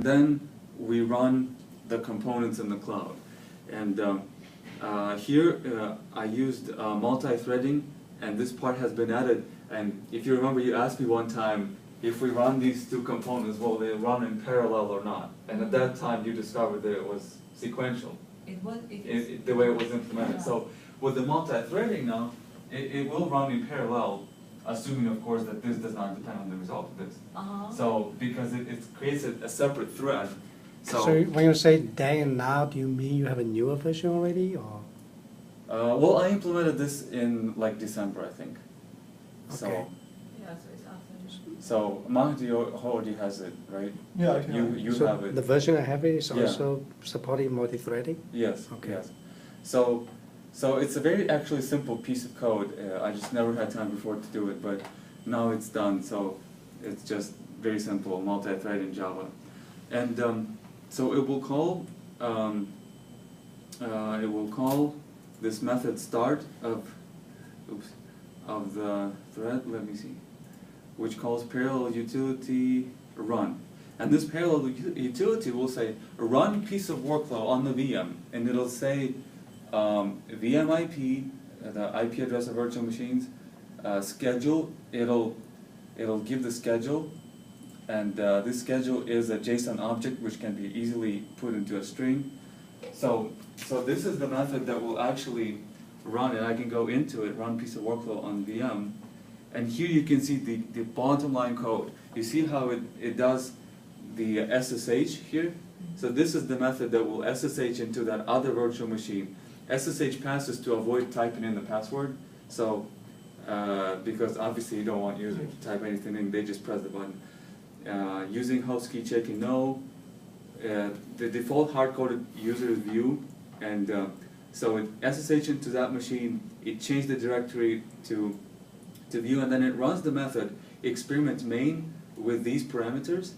Then we run the components in the cloud. And here I used multi-threading, and this part has been added. And if you remember, you asked me one time, if we run these two components, will they run in parallel or not? And at that time, you discovered that it was sequential. The way it was implemented. Yeah. So with the multi-threading now, it will run in parallel, assuming, of course, that this does not depend on the result of this. So because it creates a separate thread. So when you say then and now, do you mean you have a newer version already, or? Well, I implemented this in like December, I think. Okay. So, yeah, so it's after. So Mahdi already has it, right? Yeah, you so have it. The version I have is Yeah. also supporting multi-threading? Yes. Okay. Yes. So it's a very actually simple piece of code. I just never had time before to do it, but now it's done. So it's just very simple, multi-thread in Java, and so it will call this method start of the thread. Let me see, which calls parallel utility run. And this parallel utility will say run piece of workflow on the VM, and it'll say VM IP, the IP address of virtual machines, schedule. It'll give the schedule, and this schedule is a JSON object which can be easily put into a string. So this is the method that will actually run, and I can go into it, run piece of workflow on VM, and here you can see the bottom line code. You see how it does the SSH here? So this is the method that will SSH into that other virtual machine. SSH passes to avoid typing in the password. So because obviously you don't want users to type anything in, they just press the button. Using host key checking, no. The default hard-coded user is view, and so it SSH into that machine, it changed the directory to view, and then it runs the method experiment main with these parameters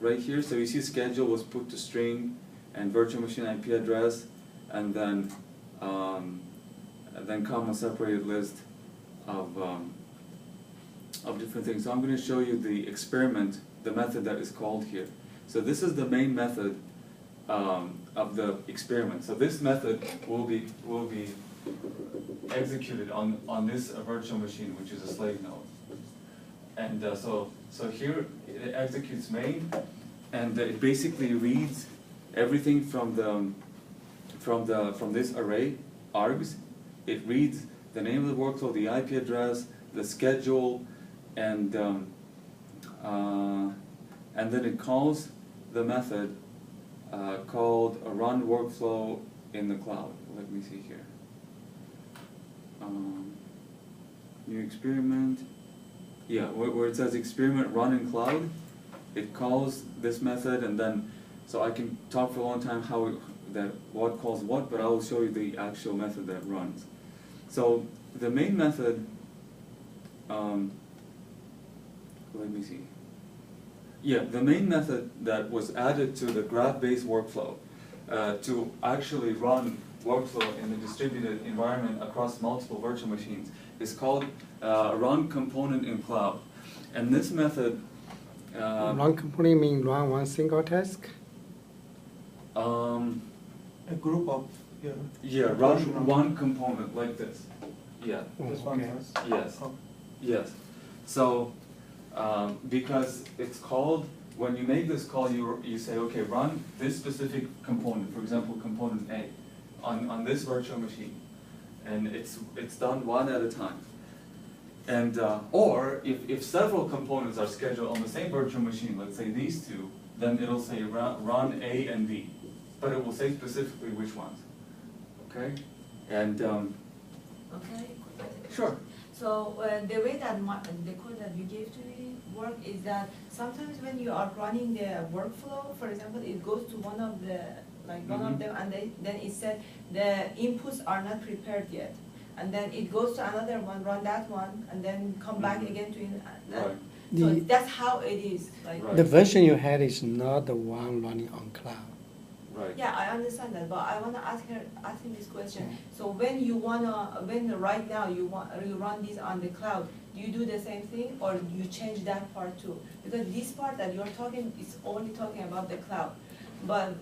right here. So you see schedule was put to string, and virtual machine IP address, and then comma separated list of different things. So I'm going to show you the experiment, the method that is called here. So this is the main method of the experiment. So this method will be executed on this virtual machine, which is a slave node. And so here it executes main, and it basically reads everything from this array args. It reads the name of the workflow, the IP address, the schedule, and then it calls the method called a run workflow in the cloud. Let me see here. New experiment. Yeah, where it says experiment run in cloud, it calls this method, and then, so I can talk for a long time what calls what, but I will show you the actual method that runs. So the main method, let me see. Yeah, the main method that was added to the graph-based workflow to actually run workflow in the distributed environment across multiple virtual machines is called run component in cloud. And this method... run component means run one single task? A group of, yeah. Yeah, run one component like this. Yeah. This one has. Yes. Oh. Yes. So, because it's called, when you make this call, you say, okay, run this specific component, for example, component A, on this virtual machine, and it's done one at a time. And or if several components are scheduled on the same virtual machine, let's say these two, then it'll say run A and B, but it will say specifically which ones. Okay, and Okay. sure. So the way that the code that you gave to me work is that sometimes when you are running the workflow, for example, it goes to one of the one of them, and then it said the inputs are not prepared yet, and then it goes to another one, run that one, and then come back again to Right. So that's how it is. Like, Right. The version you had is not the one running on cloud. Right. yeah, I understand that, but I wanna ask him this question. So when right now you run these on the cloud, you do the same thing, or you change that part too? Because this part that you're talking is only talking about the cloud, but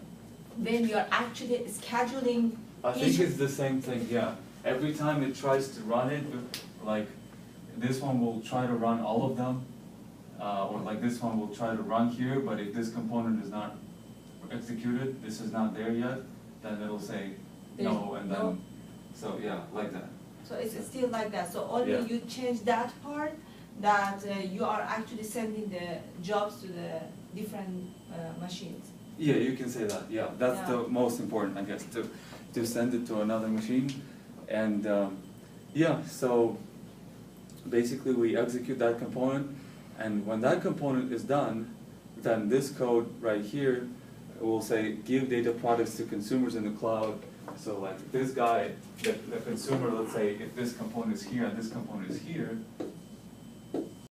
when you're actually scheduling I think each. it's the same thing, yeah. Every time it tries to run it, like, this one will try to run all of them, or like this one will try to run here, but if this component is not executed, this is not there yet, then it'll say no, There's and no- then, so, yeah, like that. So it's still like that, so only Yeah. you change that part, that you are actually sending the jobs to the different machines. Yeah, you can say that, yeah, that's Yeah. the most important, I guess, to send it to another machine. And, yeah, so basically we execute that component, and when that component is done, then this code right here will say, give data products to consumers in the cloud. So like this guy, the consumer, let's say if this component is here and this component is here,